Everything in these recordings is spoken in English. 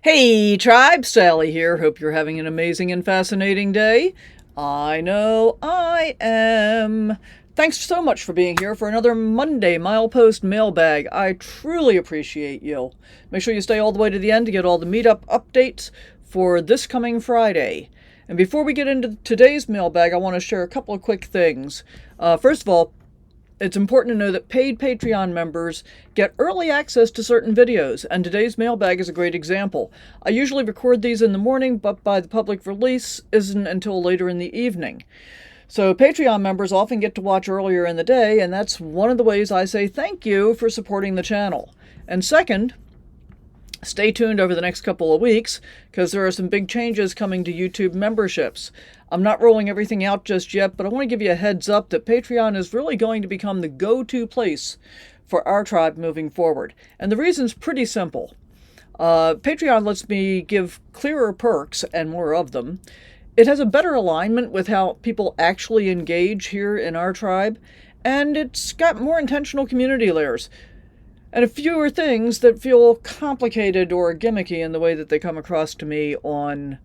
Hey tribe, Sally here. Hope you're having an amazing and fascinating day. I know I am. Thanks so much for being here for another Monday Milepost Mailbag. I truly appreciate you. Make sure you stay all the way to the end to get all the Meetup updates for this coming Friday. And before we get into today's mailbag, I want to share a couple of quick things. First of all, it's important to know that paid Patreon members get early access to certain videos, and today's mailbag is a great example. I usually record these in the morning, but by the public release isn't until later in the evening. So Patreon members often get to watch earlier in the day, and that's one of the ways I say thank you for supporting the channel. And second, stay tuned over the next couple of weeks, because there are some big changes coming to YouTube memberships. I'm not rolling everything out just yet, but I want to give you a heads up that Patreon is really going to become the go-to place for our tribe moving forward. And the reason's pretty simple. Patreon lets me give clearer perks and more of them. It has a better alignment with how people actually engage here in our tribe, and it's got more intentional community layers. And a fewer things that feel complicated or gimmicky in the way that they come across to me on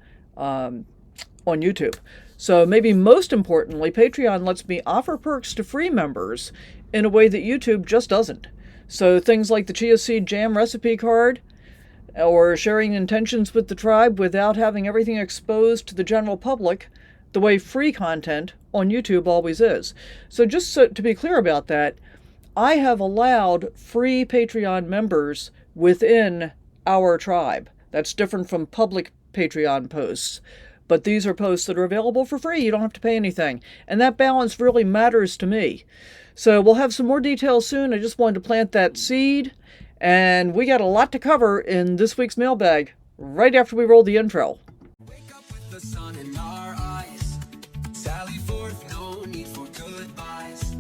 YouTube. So maybe most importantly, Patreon lets me offer perks to free members in a way that YouTube just doesn't. So things like the chia seed jam recipe card, or sharing intentions with the tribe without having everything exposed to the general public, the way free content on YouTube always is. So just to be clear about that, I have allowed free Patreon members within our tribe. That's different from public Patreon posts. But these are posts that are available for free. You don't have to pay anything. And that balance really matters to me. So we'll have some more details soon. I just wanted to plant that seed. And we got a lot to cover in this week's mailbag right after we roll the intro. Wake up with the sun in our eyes. Sally forth, no need for goodbyes.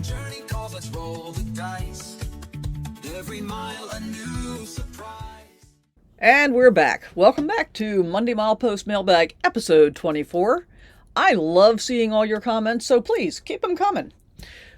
Journey calls, let's roll the dice. Every mile a new surprise. And we're back. Welcome back to Monday Milepost Mailbag, episode 24. I love seeing all your comments, so please keep them coming.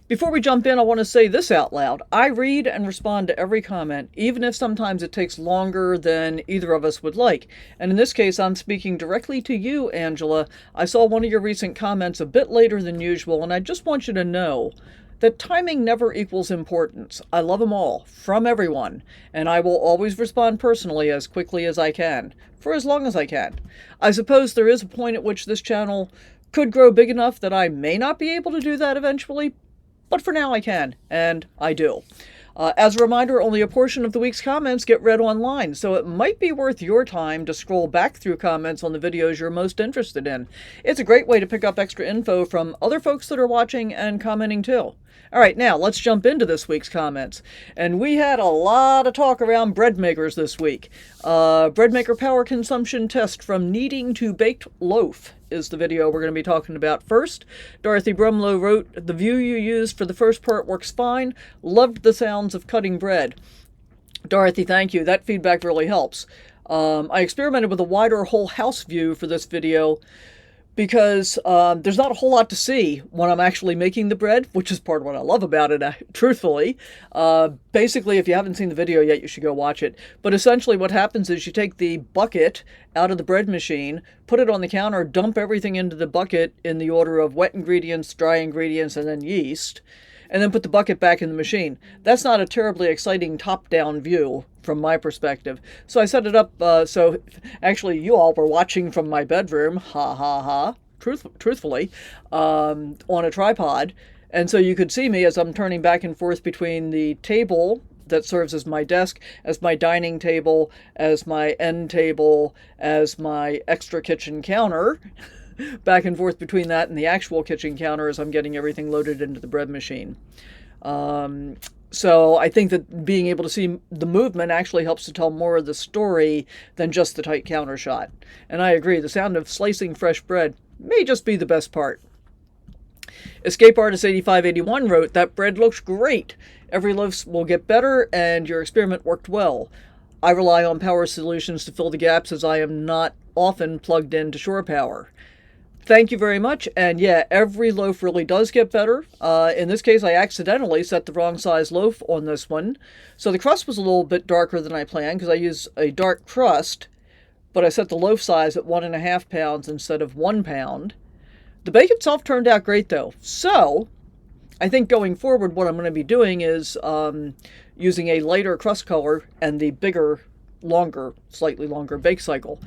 Before we jump in, I want to say this out loud. I read and respond to every comment, even if sometimes it takes longer than either of us would like. And in this case, I'm speaking directly to you, Angela. I saw one of your recent comments a bit later than usual, and I just want you to know that timing never equals importance. I love them all, from everyone, and I will always respond personally as quickly as I can, for as long as I can. I suppose there is a point at which this channel could grow big enough that I may not be able to do that eventually, but for now I can, and I do. As a reminder, only a portion of the week's comments get read online, so it might be worth your time to scroll back through comments on the videos you're most interested in. It's a great way to pick up extra info from other folks that are watching and commenting too. All right, now let's jump into this week's comments. And we had a lot of talk around bread makers this week. Bread maker power consumption test from kneading to baked loaf is the video we're going to be talking about first. Dorothy Brumlow wrote, "The view you used for the first part works fine. Loved the sounds of cutting bread." Dorothy, thank you. That feedback really helps. I experimented with a wider whole house view for this video because there's not a whole lot to see when I'm actually making the bread, which is part of what I love about it, truthfully. Basically, if you haven't seen the video yet, you should go watch it. But essentially what happens is you take the bucket out of the bread machine, put it on the counter, dump everything into the bucket in the order of wet ingredients, dry ingredients, and then yeast, and then put the bucket back in the machine. That's not a terribly exciting top-down view from my perspective. So I set it up so actually you all were watching from my bedroom, ha ha ha, truthfully, on a tripod. And so you could see me as I'm turning back and forth between the table that serves as my desk, as my dining table, as my end table, as my extra kitchen counter, back and forth between that and the actual kitchen counter as I'm getting everything loaded into the bread machine. So I think that being able to see the movement actually helps to tell more of the story than just the tight counter shot. And I agree, the sound of slicing fresh bread may just be the best part. Escape Artist 8581 wrote, "That bread looks great. Every loaf will get better and your experiment worked well. I rely on power solutions to fill the gaps as I am not often plugged into shore power." Thank you very much. And yeah, every loaf really does get better. In this case, I accidentally set the wrong size loaf on this one. So the crust was a little bit darker than I planned because I use a dark crust, but I set the loaf size at 1.5 pounds instead of 1 pound. The bake itself turned out great though. So I think going forward, what I'm going to be doing is using a lighter crust color and the bigger, longer, slightly longer bake cycle.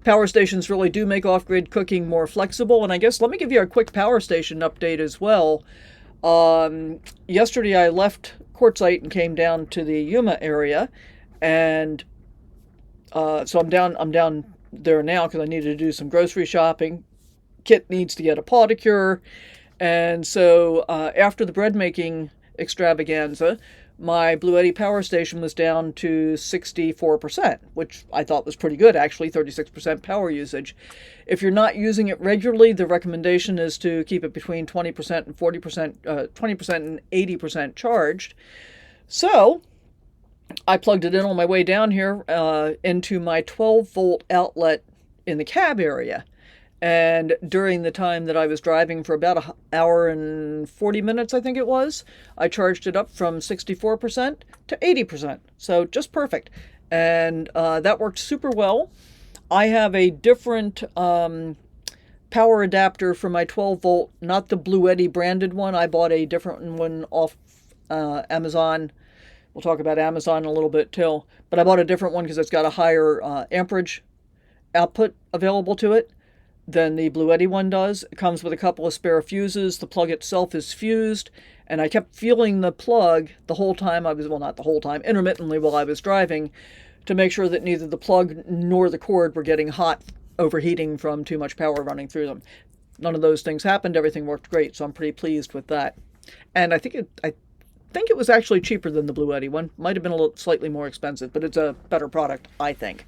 Power stations really do make off-grid cooking more flexible, and I guess let me give you a quick power station update as well. Yesterday I left Quartzsite and came down to the Yuma area, and so I'm down there now because I needed to do some grocery shopping. Kit needs to get a pedicure, and so after the bread making extravaganza, my Bluetti power station was down to 64%, which I thought was pretty good, actually, 36% power usage. If you're not using it regularly, the recommendation is to keep it between 20% and 40%, 20% and 80% charged. So I plugged it in on my way down here into my 12-volt outlet in the cab area. And during the time that I was driving for about an hour and 40 minutes, I think it was, I charged it up from 64% to 80%. So just perfect. And that worked super well. I have a different power adapter for my 12 volt, not the Bluetti branded one. I bought a different one off Amazon. We'll talk about Amazon in a little bit too. But I bought a different one because it's got a higher amperage output available to it than the Bluetti one does. It comes with a couple of spare fuses. The plug itself is fused, and I kept feeling the plug the whole time I was, well, not the whole time, intermittently while I was driving, to make sure that neither the plug nor the cord were getting hot, overheating from too much power running through them. None of those things happened. Everything worked great, so I'm pretty pleased with that. And I think it was actually cheaper than the Bluetti one. Might have been a little slightly more expensive, but it's a better product, I think.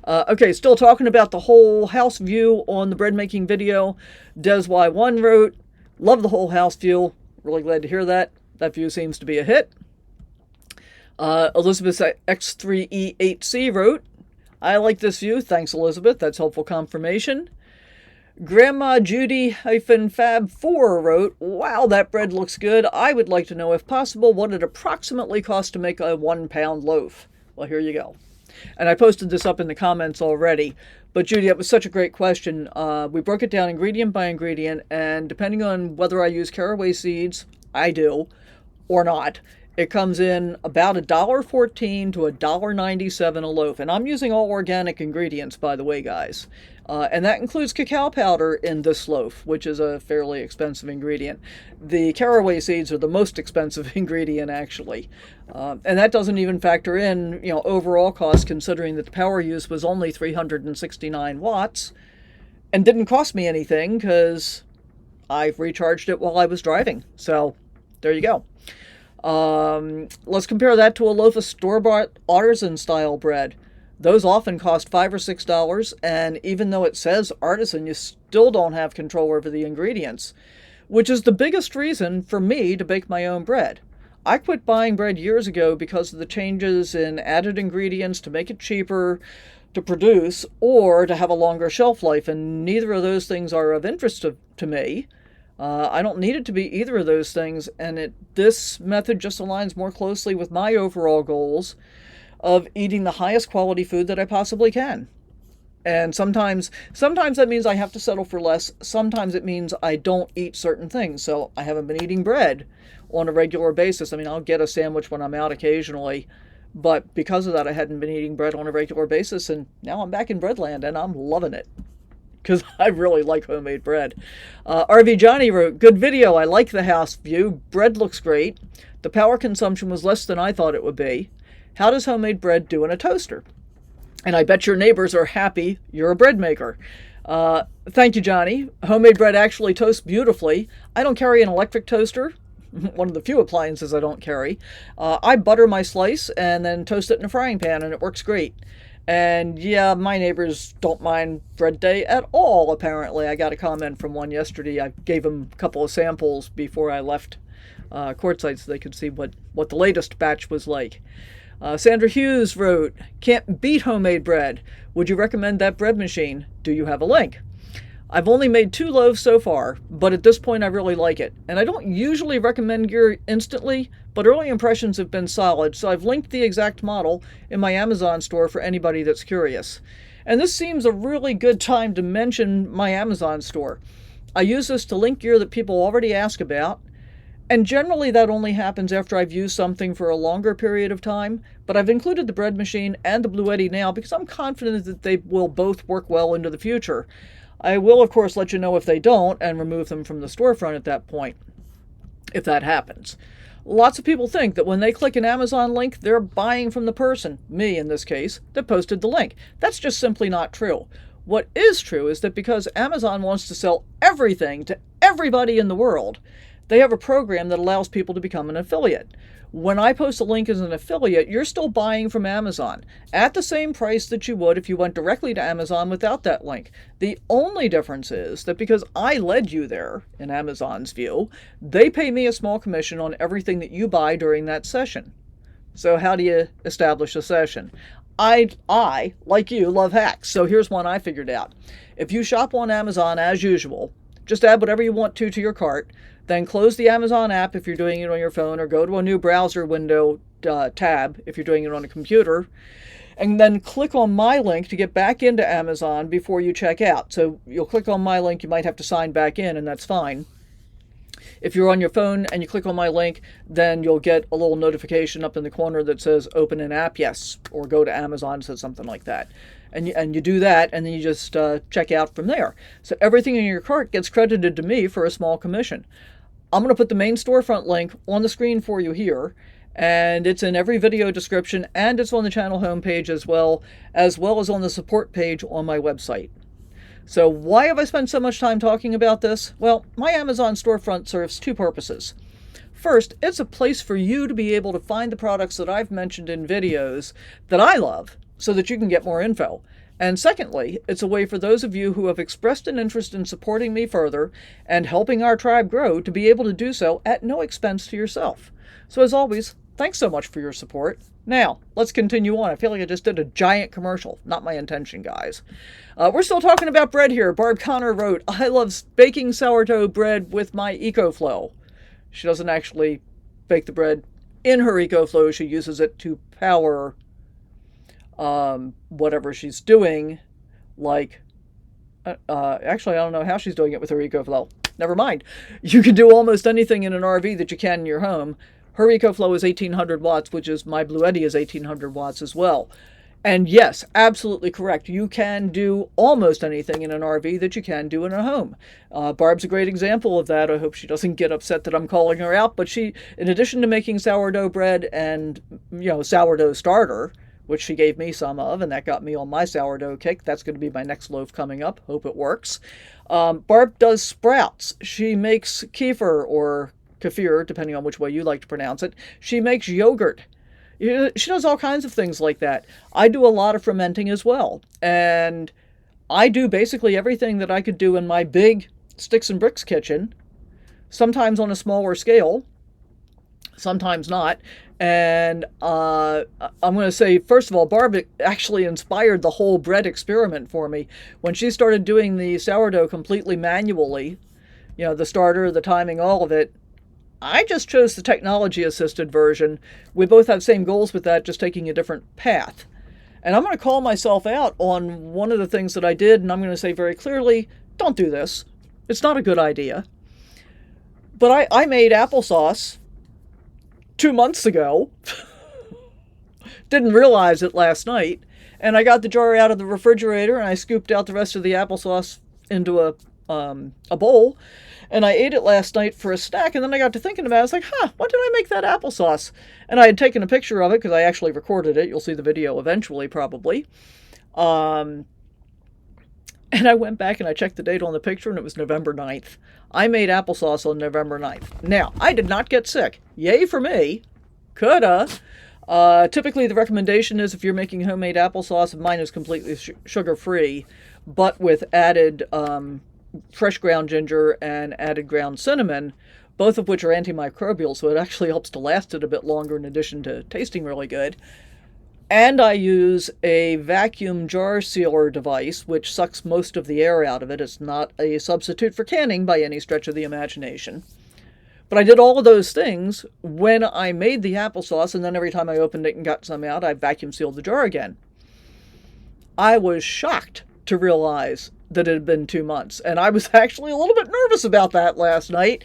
Okay, still talking about the whole house view on the bread making video. Des Y1 wrote, love the whole house view. Really glad to hear that. That view seems to be a hit. Elizabeth X3E8C wrote, I like this view. Thanks, Elizabeth. That's helpful confirmation. Grandma Judy-Fab4 wrote, wow, that bread looks good. I would like to know, if possible, what it approximately costs to make a 1 pound loaf. Well, here you go. And I posted this up in the comments already. But Judy, that was such a great question. We broke it down ingredient by ingredient, and depending on whether I use caraway seeds, I do, or not, it comes in about $1.14 to $1.97 a loaf. And I'm using all organic ingredients, by the way, guys. And that includes cacao powder in this loaf, which is a fairly expensive ingredient. The caraway seeds are the most expensive ingredient, actually. And that doesn't even factor in, overall cost, considering that the power use was only 369 watts and didn't cost me anything because I recharged it while I was driving. So there you go. Let's compare that to a loaf of store-bought artisan-style bread. Those often cost $5 or $6, and even though it says artisan, you still don't have control over the ingredients, which is the biggest reason for me to bake my own bread. I quit buying bread years ago because of the changes in added ingredients to make it cheaper to produce or to have a longer shelf life, and neither of those things are of interest to me. I don't need it to be either of those things, and this method just aligns more closely with my overall goals of eating the highest quality food that I possibly can. And sometimes that means I have to settle for less. Sometimes it means I don't eat certain things. So I haven't been eating bread on a regular basis. I mean, I'll get a sandwich when I'm out occasionally, but because of that, I hadn't been eating bread on a regular basis, and now I'm back in Breadland, and I'm loving it because I really like homemade bread. RV Johnny wrote, good video. I like the house view. Bread looks great. The power consumption was less than I thought it would be. How does homemade bread do in a toaster? And I bet your neighbors are happy you're a bread maker. Thank you, Johnny. Homemade bread actually toasts beautifully. I don't carry an electric toaster, one of the few appliances I don't carry. I butter my slice and then toast it in a frying pan, and it works great. And yeah, my neighbors don't mind bread day at all, apparently. I got a comment from one yesterday. I gave them a couple of samples before I left Quartzsite so they could see what the latest batch was like. Sandra Hughes wrote, can't beat homemade bread. Would you recommend that bread machine? Do you have a link? I've only made 2 loaves so far, but at this point I really like it. And I don't usually recommend gear instantly, but early impressions have been solid, so I've linked the exact model in my Amazon store for anybody that's curious. And this seems a really good time to mention my Amazon store. I use this to link gear that people already ask about, and generally that only happens after I've used something for a longer period of time, but I've included the bread machine and the Bluetti now because I'm confident that they will both work well into the future. I will, of course, let you know if they don't and remove them from the storefront at that point, if that happens. Lots of people think that when they click an Amazon link, they're buying from the person, me in this case, that posted the link. That's just simply not true. What is true is that because Amazon wants to sell everything to everybody in the world, they have a program that allows people to become an affiliate. When I post a link as an affiliate, you're still buying from Amazon at the same price that you would if you went directly to Amazon without that link. The only difference is that because I led you there, in Amazon's view, they pay me a small commission on everything that you buy during that session. So how do you establish a session? I, like you, love hacks, so here's one I figured out. If you shop on Amazon as usual, just add whatever you want to your cart, then close the Amazon app if you're doing it on your phone, or go to a new browser window tab if you're doing it on a computer, and then click on my link to get back into Amazon before you check out. So you'll click on my link, you might have to sign back in, and that's fine. If you're on your phone and you click on my link, then you'll get a little notification up in the corner that says open an app, yes, or go to Amazon, says something like that. And you do that, and then you just check out from there. So everything in your cart gets credited to me for a small commission. I'm going to put the main storefront link on the screen for you here, and it's in every video description, and it's on the channel homepage as well as on the support page on my website. So why have I spent so much time talking about this? Well, my Amazon storefront serves 2 purposes. First, it's a place for you to be able to find the products that I've mentioned in videos that I love so that you can get more info. And secondly, it's a way for those of you who have expressed an interest in supporting me further and helping our tribe grow to be able to do so at no expense to yourself. So as always, thanks so much for your support. Now, let's continue on. I feel like I just did a giant commercial. Not my intention, guys. We're still talking about bread here. Barb Connor wrote, I love baking sourdough bread with my EcoFlow. She doesn't actually bake the bread in her EcoFlow. She uses it to power whatever she's doing, like, actually, I don't know how she's doing it with her EcoFlow. Never mind. You can do almost anything in an RV that you can in your home. Her EcoFlow is 1800 watts, which is my Bluetti is 1800 watts as well. And yes, absolutely correct. You can do almost anything in an RV that you can do in a home. Barb's a great example of that. I hope she doesn't get upset that I'm calling her out. But she, in addition to making sourdough bread and, sourdough starter, which she gave me some of, and that got me on my sourdough kick. That's going to be my next loaf coming up. Hope it works. Barb does sprouts. She makes kefir or kefir, depending on which way you like to pronounce it. She makes yogurt. She does all kinds of things like that. I do a lot of fermenting as well. And I do basically everything that I could do in my big sticks and bricks kitchen, sometimes on a smaller scale, sometimes not. And I'm going to say, first of all, Barb actually inspired the whole bread experiment for me. When she started doing the sourdough completely manually, the starter, the timing, all of it, I just chose the technology-assisted version. We both have same goals with that, just taking a different path. And I'm going to call myself out on one of the things that I did, and I'm going to say very clearly, don't do this. It's not a good idea. But I made applesauce 2 months ago. Didn't realize it last night. And I got the jar out of the refrigerator and I scooped out the rest of the applesauce into a bowl. And I ate it last night for a snack. And then I got to thinking about it. I was like, why did I make that applesauce? And I had taken a picture of it because I actually recorded it. You'll see the video eventually, probably. And I went back and I checked the date on the picture and it was November 9th. I made applesauce on November 9th. Now, I did not get sick. Yay for me. Coulda. Typically, the recommendation is if you're making homemade applesauce, mine is completely sugar-free, but with added fresh ground ginger and added ground cinnamon, both of which are antimicrobial, so it actually helps to last it a bit longer in addition to tasting really good. And I use a vacuum jar sealer device, which sucks most of the air out of it. It's not a substitute for canning by any stretch of the imagination. But I did all of those things when I made the applesauce, and then every time I opened it and got some out, I vacuum sealed the jar again. I was shocked to realize that it had been 2 months. And I was actually a little bit nervous about that last night.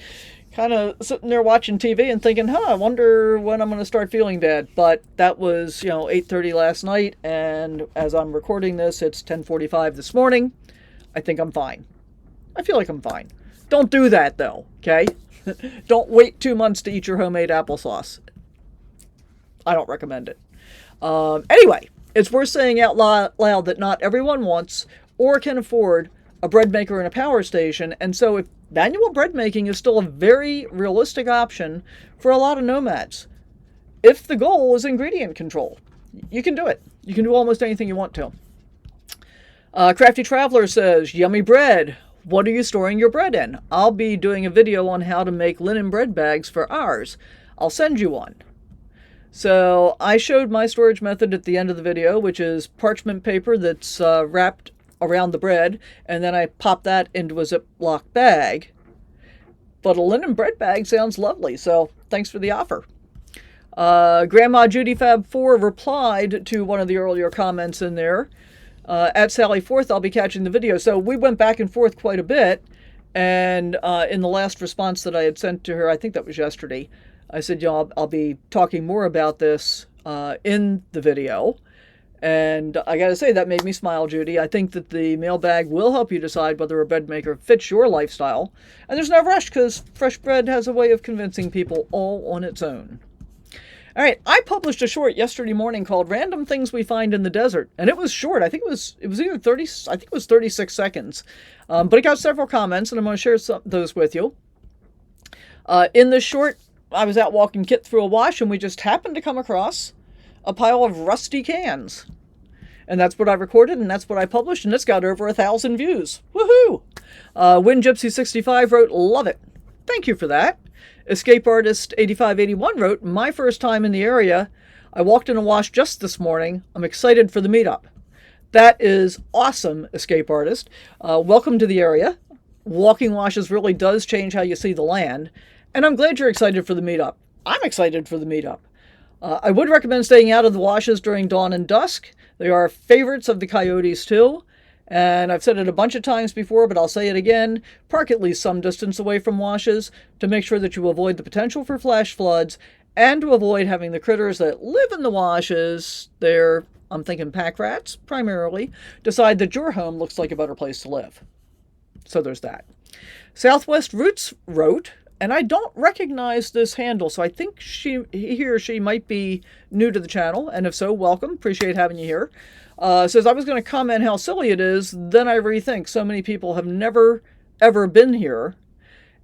Kind of sitting there watching TV and thinking, I wonder when I'm going to start feeling bad. But that was, 8:30 last night. And as I'm recording this, it's 10:45 this morning. I think I'm fine. I feel like I'm fine. Don't do that, though, okay? Don't wait 2 months to eat your homemade applesauce. I don't recommend it. Anyway, it's worth saying out loud that not everyone wants or can afford a bread maker and a power station. And so if manual bread making is still a very realistic option for a lot of nomads, if the goal is ingredient control, you can do it. You can do almost anything you want to. Crafty Traveler says, yummy bread. What are you storing your bread in? I'll be doing a video on how to make linen bread bags for ours. I'll send you one. So I showed my storage method at the end of the video, which is parchment paper that's wrapped around the bread, and then I pop that into a Ziploc bag. But a linen bread bag sounds lovely, so thanks for the offer. Grandma Judy Fab 4 replied to one of the earlier comments in there. At Sally Forth, I'll be catching the video. So we went back and forth quite a bit, and in the last response that I had sent to her, I think that was yesterday, I said, I'll be talking more about this in the video. And I got to say, that made me smile, Judy. I think that the mailbag will help you decide whether a bread maker fits your lifestyle. And there's no rush, because fresh bread has a way of convincing people all on its own. All right, I published a short yesterday morning called Random Things We Find in the Desert. And it was short. I think it was either 30, I think it was 36 seconds. But it got several comments, and I'm going to share those with you. In this short, I was out walking Kit through a wash, and we just happened to come across a pile of rusty cans. And that's what I recorded, and that's what I published, and it's got over 1,000 views. Woohoo! Wind Gypsy 65 wrote, love it. Thank you for that. Escape Artist 8581 wrote, my first time in the area. I walked in a wash just this morning. I'm excited for the meetup. That is awesome, Escape Artist. Welcome to the area. Walking washes really does change how you see the land. And I'm glad you're excited for the meetup. I'm excited for the meetup. I would recommend staying out of the washes during dawn and dusk. They are favorites of the coyotes too. And I've said it a bunch of times before, but I'll say it again. Park at least some distance away from washes to make sure that you avoid the potential for flash floods and to avoid having the critters that live in the washes, I'm thinking pack rats primarily, decide that your home looks like a better place to live. So there's that. Southwest Roots wrote, and I don't recognize this handle, so I think he or she might be new to the channel, and if so, welcome. Appreciate having you here. Says, I was going to comment how silly it is, then I rethink. So many people have never, ever been here.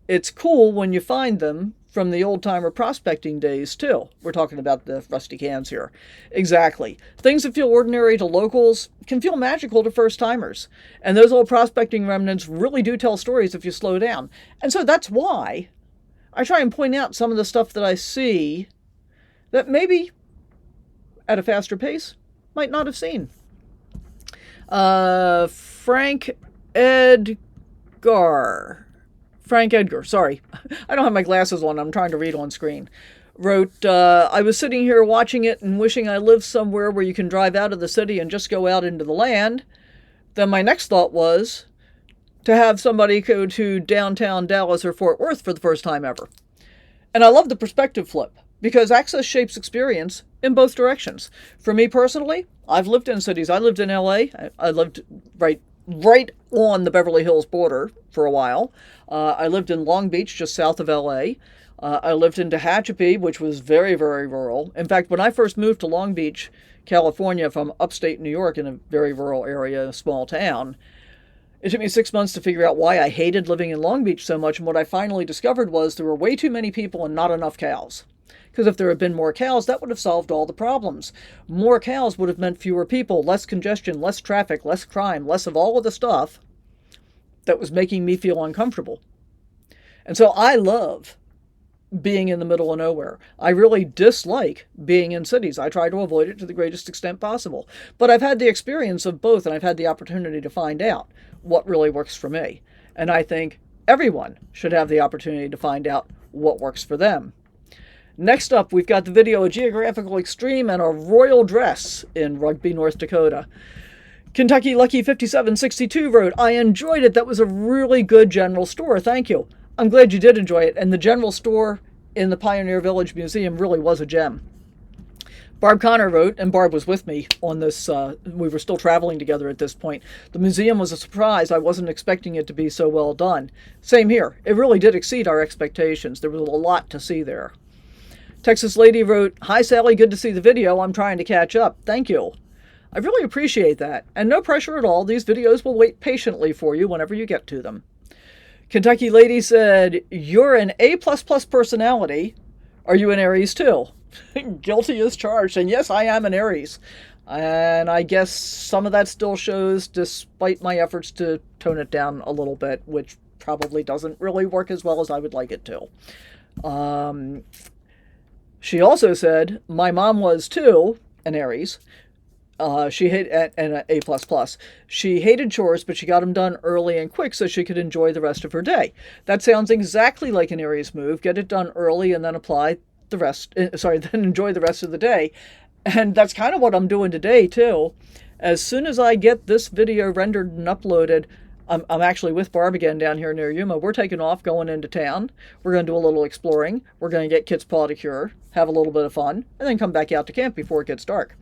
It's cool when you find them from the old-timer prospecting days, too. We're talking about the rusty cans here. Exactly. Things that feel ordinary to locals can feel magical to first-timers. And those old prospecting remnants really do tell stories if you slow down. And so that's why I try and point out some of the stuff that I see that maybe at a faster pace might not have seen. Frank Edgar, sorry. I don't have my glasses on. I'm trying to read on screen. Wrote, I was sitting here watching it and wishing I lived somewhere where you can drive out of the city and just go out into the land. Then my next thought was to have somebody go to downtown Dallas or Fort Worth for the first time ever. And I love the perspective flip, because access shapes experience in both directions. For me personally, I've lived in cities. I lived in LA. I lived right on the Beverly Hills border for a while. I lived in Long Beach, just south of LA. I lived in Tehachapi, which was very, very rural. In fact, when I first moved to Long Beach, California, from upstate New York in a very rural area, a small town, it took me 6 months to figure out why I hated living in Long Beach so much. And what I finally discovered was there were way too many people and not enough cows. Because if there had been more cows, that would have solved all the problems. More cows would have meant fewer people, less congestion, less traffic, less crime, less of all of the stuff that was making me feel uncomfortable. And so I love being in the middle of nowhere. I really dislike being in cities. I try to avoid it to the greatest extent possible. But I've had the experience of both, and I've had the opportunity to find out what really works for me. And I think everyone should have the opportunity to find out what works for them. Next up, we've got the video of Geographical Extreme and a royal dress in Rugby, North Dakota. Kentucky Lucky 5762 wrote, I enjoyed it. That was a really good general store. Thank you. I'm glad you did enjoy it. And the general store in the Pioneer Village Museum really was a gem. Barb Connor wrote, and Barb was with me on this, we were still traveling together at this point. The museum was a surprise. I wasn't expecting it to be so well done. Same here. It really did exceed our expectations. There was a lot to see there. Texas Lady wrote, Hi Sally, good to see the video. I'm trying to catch up. Thank you. I really appreciate that. And no pressure at all. These videos will wait patiently for you whenever you get to them. Kentucky Lady said, You're an A++ personality. Are you an Aries too? Guilty as charged. And yes, I am an Aries. And I guess some of that still shows despite my efforts to tone it down a little bit, which probably doesn't really work as well as I would like it to. She also said, my mom was too an Aries. She hated an A++. She hated chores, but she got them done early and quick so she could enjoy the rest of her day. That sounds exactly like an Aries move. Get it done early and then apply the rest. Then enjoy the rest of the day. And that's kind of what I'm doing today too. As soon as I get this video rendered and uploaded, I'm actually with Barb again down here near Yuma. We're taking off, going into town. We're going to do a little exploring. We're going to get Kit's paw to cure, have a little bit of fun, and then come back out to camp before it gets dark.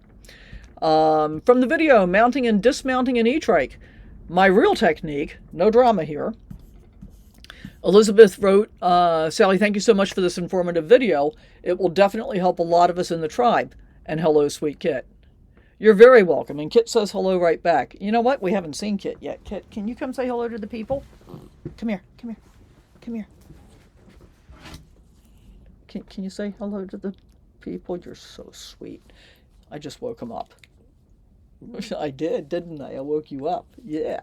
From the video, mounting and dismounting an E-trike. My real technique, no drama here. Elizabeth wrote, Sally, thank you so much for this informative video. It will definitely help a lot of us in the tribe. And hello, sweet Kit. You're very welcome. And Kit says hello right back. You know what? We haven't seen Kit yet. Kit, can you come say hello to the people? Come here, come here, come here. Can you say hello to the people? You're so sweet. I just woke him up. I did, didn't I? I woke you up. Yeah,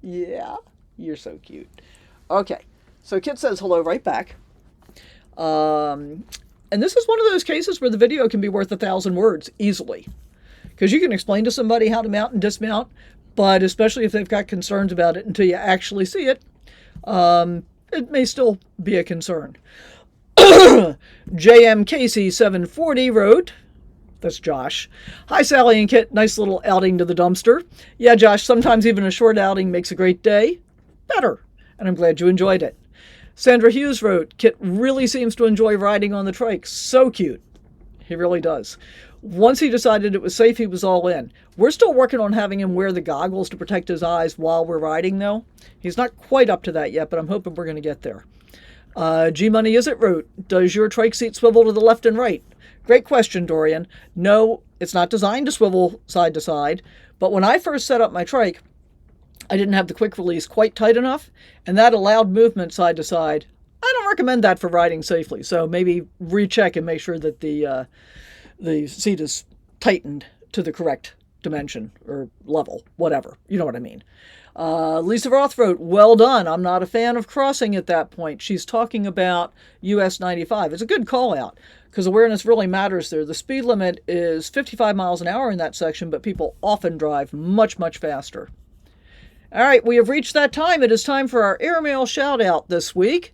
yeah. You're so cute. Okay, so Kit says hello right back. And this is one of those cases where the video can be worth 1,000 words easily. Because you can explain to somebody how to mount and dismount, but especially if they've got concerns about it until you actually see it, it may still be a concern. JMKC740 wrote, that's Josh. Hi, Sally and Kit. Nice little outing to the dumpster. Yeah, Josh, sometimes even a short outing makes a great day better, and I'm glad you enjoyed it. Sandra Hughes wrote, Kit really seems to enjoy riding on the trike. So cute. He really does. Once he decided it was safe, he was all in. We're still working on having him wear the goggles to protect his eyes while we're riding, though. He's not quite up to that yet, but I'm hoping we're going to get there. G-Money Is It wrote, does your trike seat swivel to the left and right? Great question, Dorian. No, it's not designed to swivel side to side, but when I first set up my trike, I didn't have the quick release quite tight enough, and that allowed movement side to side. I don't recommend that for riding safely, so maybe recheck and make sure that the seat is tightened to the correct dimension or level, whatever. You know what I mean. Lisa Roth wrote, well done. I'm not a fan of crossing at that point. She's talking about US 95. It's a good call out because awareness really matters there. The speed limit is 55 miles an hour in that section, but people often drive much, much faster. All right, we have reached that time. It is time for our airmail shout out this week.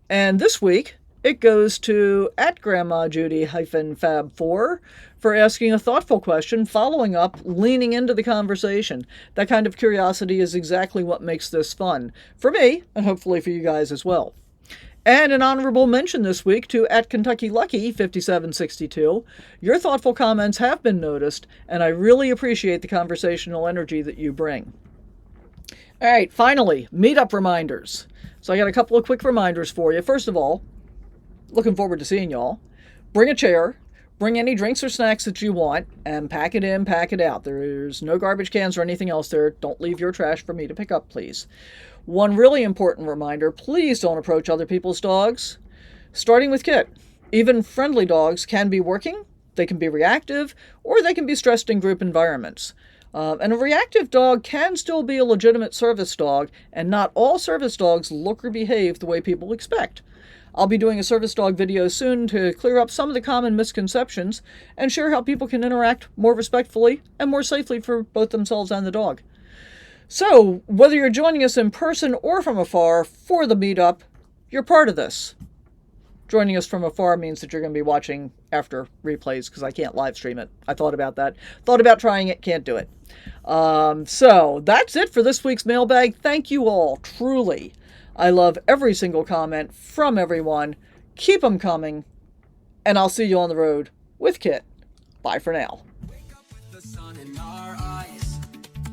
And this week, it goes to @GrandmaJudy-Fab4 for asking a thoughtful question, following up, leaning into the conversation. That kind of curiosity is exactly what makes this fun. For me, and hopefully for you guys as well. And an honorable mention this week to @KentuckyLucky5762. Your thoughtful comments have been noticed, and I really appreciate the conversational energy that you bring. All right, finally, meetup reminders. So I got a couple of quick reminders for you. First of all, looking forward to seeing y'all. Bring a chair, bring any drinks or snacks that you want, and pack it in, pack it out. There's no garbage cans or anything else there. Don't leave your trash for me to pick up, please. One really important reminder, please don't approach other people's dogs. Starting with Kit. Even friendly dogs can be working, they can be reactive, or they can be stressed in group environments. And a reactive dog can still be a legitimate service dog, and not all service dogs look or behave the way people expect. I'll be doing a service dog video soon to clear up some of the common misconceptions and share how people can interact more respectfully and more safely for both themselves and the dog. So, whether you're joining us in person or from afar for the meetup, you're part of this. Joining us from afar means that you're going to be watching after replays because I can't live stream it. I thought about that. Thought about trying it, can't do it. So that's it for this week's mailbag. Thank you all, truly. I love every single comment from everyone. Keep them coming, and I'll see you on the road with Kit. Bye for now. Wake up with the sun in our eyes.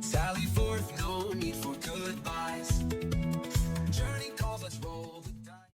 Sally forth, no need for goodbyes.